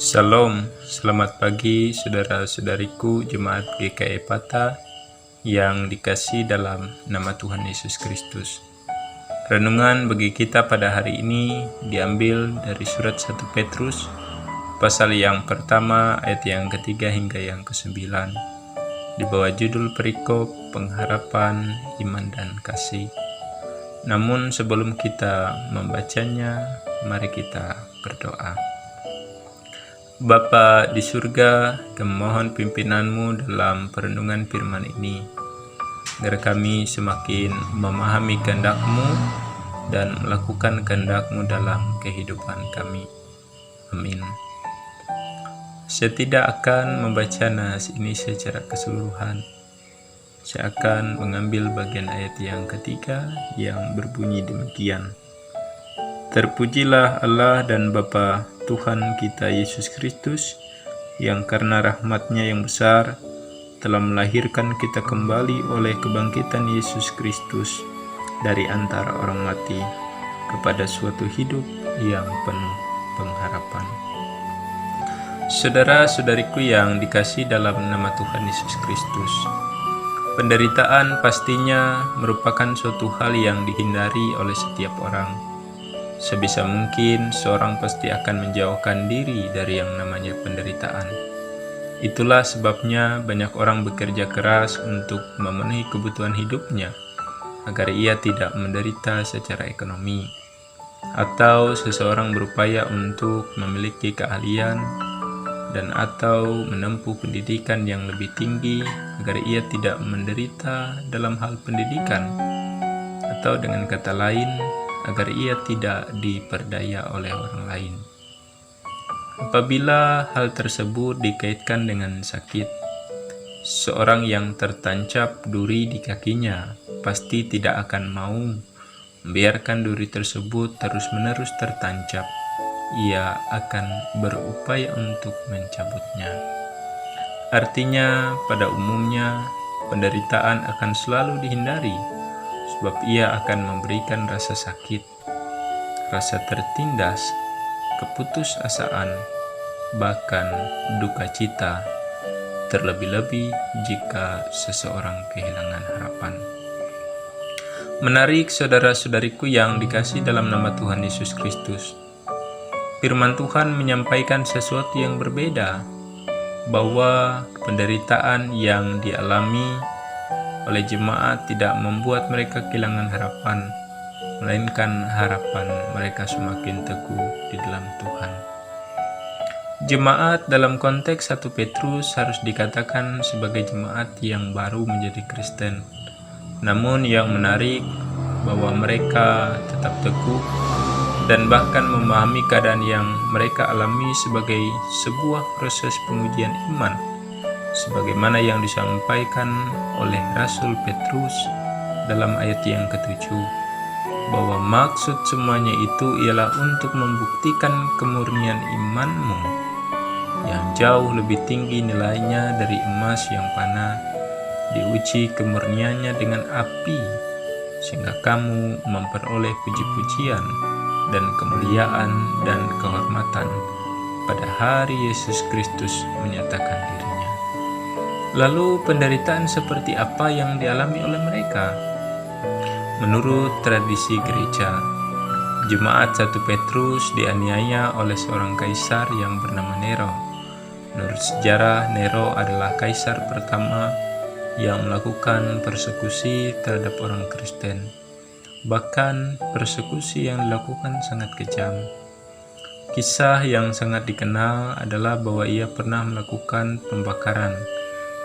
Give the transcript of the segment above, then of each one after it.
Salam, selamat pagi saudara-saudariku Jemaat GKI Pata yang dikasihi dalam nama Tuhan Yesus Kristus. Renungan bagi kita pada hari ini diambil dari surat 1 Petrus, pasal yang pertama ayat yang ketiga hingga yang ke-9, di bawah judul perikop pengharapan, iman dan kasih. Namun sebelum kita membacanya, mari kita berdoa. Bapa di surga, kami mohon pimpinanmu dalam perenungan firman ini, agar kami semakin memahami kehendak-Mu dan melakukan kehendak-Mu dalam kehidupan kami. Amin. Saya tidak akan membaca nas ini secara keseluruhan. Saya akan mengambil bagian ayat yang ketiga yang berbunyi demikian. Terpujilah Allah dan Bapa Tuhan kita Yesus Kristus, yang karena rahmat-Nya yang besar telah melahirkan kita kembali oleh kebangkitan Yesus Kristus dari antara orang mati kepada suatu hidup yang penuh pengharapan. Saudara-saudariku yang dikasihi dalam nama Tuhan Yesus Kristus, penderitaan pastinya merupakan suatu hal yang dihindari oleh setiap orang. Sebisa mungkin seorang pasti akan menjauhkan diri dari yang namanya penderitaan. Itulah sebabnya banyak orang bekerja keras untuk memenuhi kebutuhan hidupnya agar ia tidak menderita secara ekonomi, atau seseorang berupaya untuk memiliki keahlian dan atau menempuh pendidikan yang lebih tinggi agar ia tidak menderita dalam hal pendidikan, atau dengan kata lain, agar ia tidak diperdaya oleh orang lain. Apabila hal tersebut dikaitkan dengan sakit, seorang yang tertancap duri di kakinya pasti tidak akan mau membiarkan duri tersebut terus-menerus tertancap. Ia akan berupaya untuk mencabutnya. Artinya, pada umumnya, penderitaan akan selalu dihindari, sebab ia akan memberikan rasa sakit, rasa tertindas, keputusasaan, bahkan duka cita, terlebih-lebih jika seseorang kehilangan harapan. Menarik saudara-saudariku yang dikasihi dalam nama Tuhan Yesus Kristus, firman Tuhan menyampaikan sesuatu yang berbeda, bahwa penderitaan yang dialami oleh jemaat tidak membuat mereka kehilangan harapan, melainkan harapan mereka semakin teguh di dalam Tuhan. Jemaat dalam konteks 1 Petrus harus dikatakan sebagai jemaat yang baru menjadi Kristen. Namun yang menarik bahwa mereka tetap teguh dan bahkan memahami keadaan yang mereka alami sebagai sebuah proses pengujian iman, sebagaimana yang disampaikan oleh Rasul Petrus dalam ayat yang ke-7, bahwa maksud semuanya itu ialah untuk membuktikan kemurnian imanmu yang jauh lebih tinggi nilainya dari emas yang panah, diuji kemurniannya dengan api, sehingga kamu memperoleh puji-pujian dan kemuliaan dan kehormatan pada hari Yesus Kristus menyatakan dirinya. Lalu penderitaan seperti apa yang dialami oleh mereka? Menurut tradisi gereja, jemaat 1 Petrus dianiaya oleh seorang kaisar yang bernama Nero. Menurut sejarah, Nero adalah kaisar pertama yang melakukan persekusi terhadap orang Kristen. Bahkan persekusi yang dilakukan sangat kejam. Kisah yang sangat dikenal adalah bahwa ia pernah melakukan pembakaran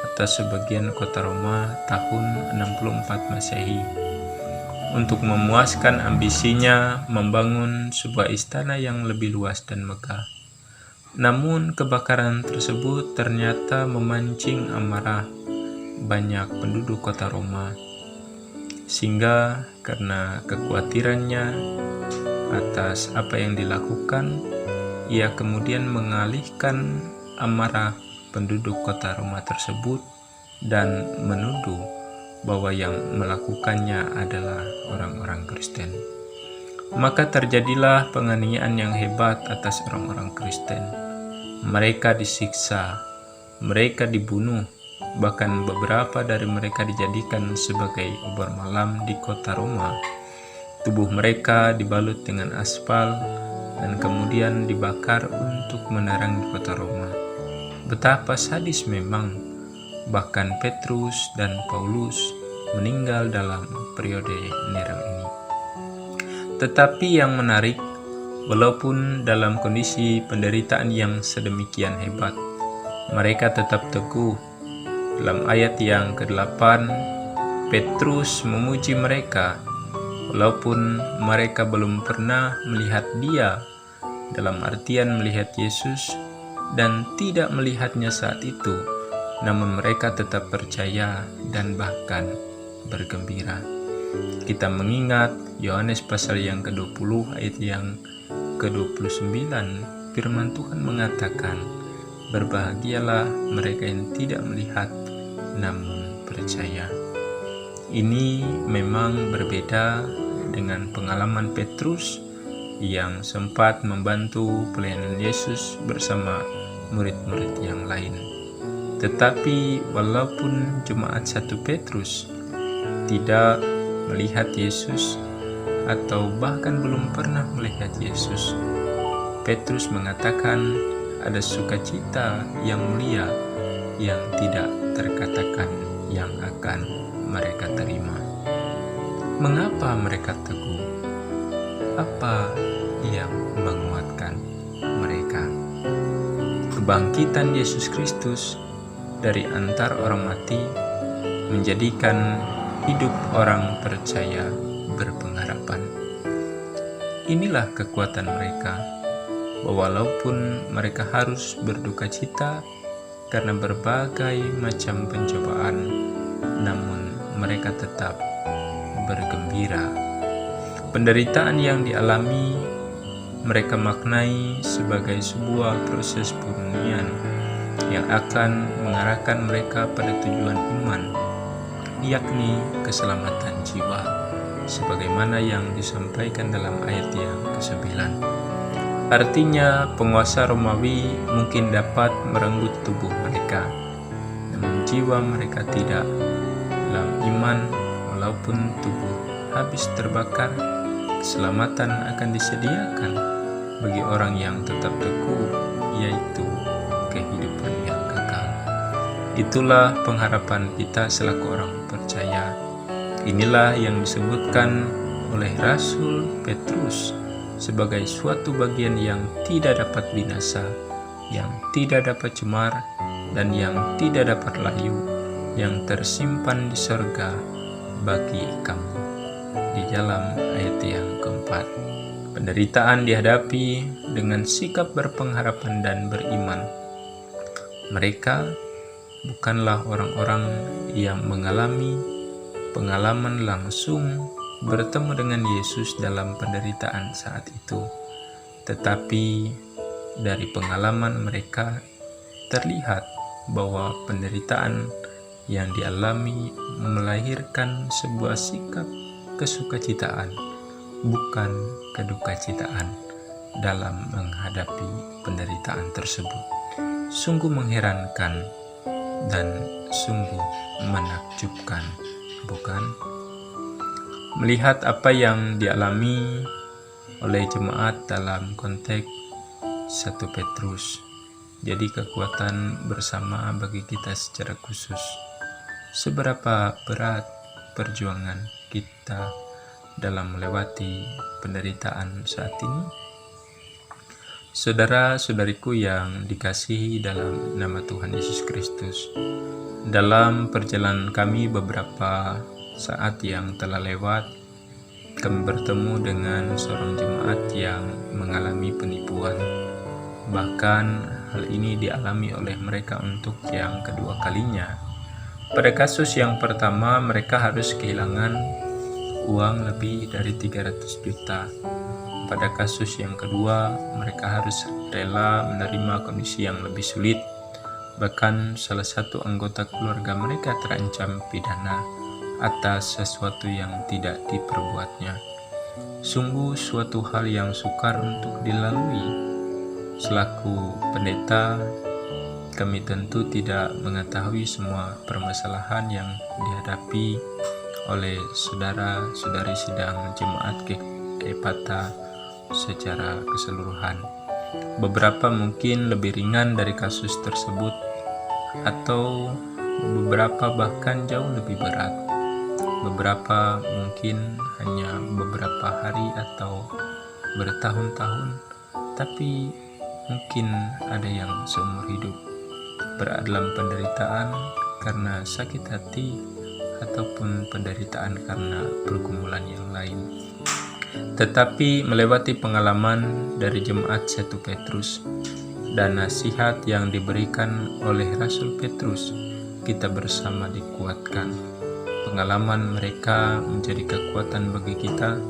atas sebagian kota Roma tahun 64 Masehi untuk memuaskan ambisinya membangun sebuah istana yang lebih luas dan megah. Namun kebakaran tersebut ternyata memancing amarah banyak penduduk kota Roma, sehingga karena kekhawatirannya atas apa yang dilakukan, ia kemudian mengalihkan amarah penduduk kota Roma tersebut dan menuduh bahwa yang melakukannya adalah orang-orang Kristen. Maka terjadilah penganiayaan yang hebat atas orang-orang Kristen. Mereka disiksa, mereka dibunuh, bahkan beberapa dari mereka dijadikan sebagai obor malam di kota Roma. Tubuh mereka dibalut dengan aspal dan kemudian dibakar untuk menerangi kota Roma. Betapa sadis memang, bahkan Petrus dan Paulus meninggal dalam periode Nero ini. Tetapi yang menarik, walaupun dalam kondisi penderitaan yang sedemikian hebat, mereka tetap teguh. Dalam ayat yang ke-8, Petrus memuji mereka, walaupun mereka belum pernah melihat Dia, dalam artian melihat Yesus, dan tidak melihatnya saat itu, namun mereka tetap percaya dan bahkan bergembira. Kita mengingat Yohanes pasal yang ke-20 ayat yang ke-29, firman Tuhan mengatakan, "Berbahagialah mereka yang tidak melihat namun percaya." Ini memang berbeda dengan pengalaman Petrus yang sempat membantu pelayanan Yesus bersama murid-murid yang lain. Tetapi walaupun jemaat 1 Petrus tidak melihat Yesus atau bahkan belum pernah melihat Yesus, Petrus mengatakan ada sukacita yang mulia yang tidak terkatakan yang akan mereka terima. Mengapa mereka teguh? Apa yang menguatkan mereka? Kebangkitan Yesus Kristus dari antar orang mati menjadikan hidup orang percaya berpengharapan. Inilah kekuatan mereka, bahwa walaupun mereka harus berduka cita karena berbagai macam pencobaan, namun mereka tetap bergembira. Penderitaan yang dialami mereka maknai sebagai sebuah proses pemurnian yang akan mengarahkan mereka pada tujuan iman, yakni keselamatan jiwa, sebagaimana yang disampaikan dalam ayat yang ke-9. Artinya, penguasa Romawi mungkin dapat merenggut tubuh mereka, namun jiwa mereka tidak. Dalam iman, walaupun tubuh habis terbakar, keselamatan akan disediakan bagi orang yang tetap teguh, yaitu kehidupan yang kekal. Itulah pengharapan kita selaku orang percaya. Inilah yang disebutkan oleh Rasul Petrus sebagai suatu bagian yang tidak dapat binasa, yang tidak dapat cemar, dan yang tidak dapat layu, yang tersimpan di sorga bagi kamu. Di dalam ayat yang keempat, penderitaan dihadapi dengan sikap berpengharapan dan beriman. Mereka bukanlah orang-orang yang mengalami pengalaman langsung bertemu dengan Yesus dalam penderitaan saat itu, tetapi dari pengalaman mereka terlihat bahwa penderitaan yang dialami melahirkan sebuah sikap kesukacitaan, bukan kedukacitaan dalam menghadapi penderitaan tersebut. Sungguh mengherankan dan sungguh menakjubkan, bukan? Melihat apa yang dialami oleh jemaat dalam konteks 1 Petrus, jadi kekuatan bersama bagi kita secara khusus. Seberapa berat perjuangan kita dalam melewati penderitaan saat ini? Saudara-saudariku yang dikasihi dalam nama Tuhan Yesus Kristus, dalam perjalanan kami beberapa saat yang telah lewat, kami bertemu dengan seorang jemaat yang mengalami penipuan. Bahkan hal ini dialami oleh mereka untuk yang kedua kalinya. Pada kasus yang pertama, mereka harus kehilangan uang lebih dari 300 juta. Pada kasus yang kedua, mereka harus rela menerima kondisi yang lebih sulit. Bahkan salah satu anggota keluarga mereka terancam pidana atas sesuatu yang tidak diperbuatnya. Sungguh suatu hal yang sukar untuk dilalui. Selaku pendeta, kami tentu tidak mengetahui semua permasalahan yang dihadapi oleh saudara-saudari sidang jemaat GKI secara keseluruhan. Beberapa mungkin lebih ringan dari kasus tersebut, atau beberapa bahkan jauh lebih berat. Beberapa mungkin hanya beberapa hari atau bertahun-tahun, tapi mungkin ada yang seumur hidup berada dalam penderitaan karena sakit hati ataupun penderitaan karena pergumulan yang lain. Tetapi melewati pengalaman dari jemaat 1 Petrus dan nasihat yang diberikan oleh Rasul Petrus, kita bersama dikuatkan. Pengalaman mereka menjadi kekuatan bagi kita,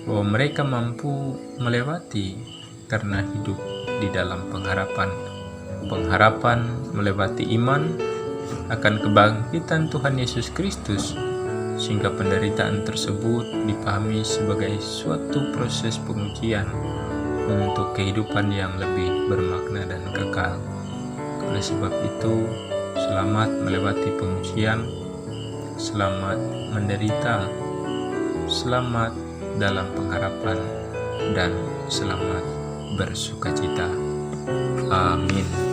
bahwa mereka mampu melewati karena hidup di dalam pengharapan. Pengharapan melewati iman akan kebangkitan Tuhan Yesus Kristus, sehingga penderitaan tersebut dipahami sebagai suatu proses pengujian untuk kehidupan yang lebih bermakna dan kekal. Oleh sebab itu, selamat melewati pengujian, selamat menderita, selamat dalam pengharapan, dan selamat bersukacita. Amin.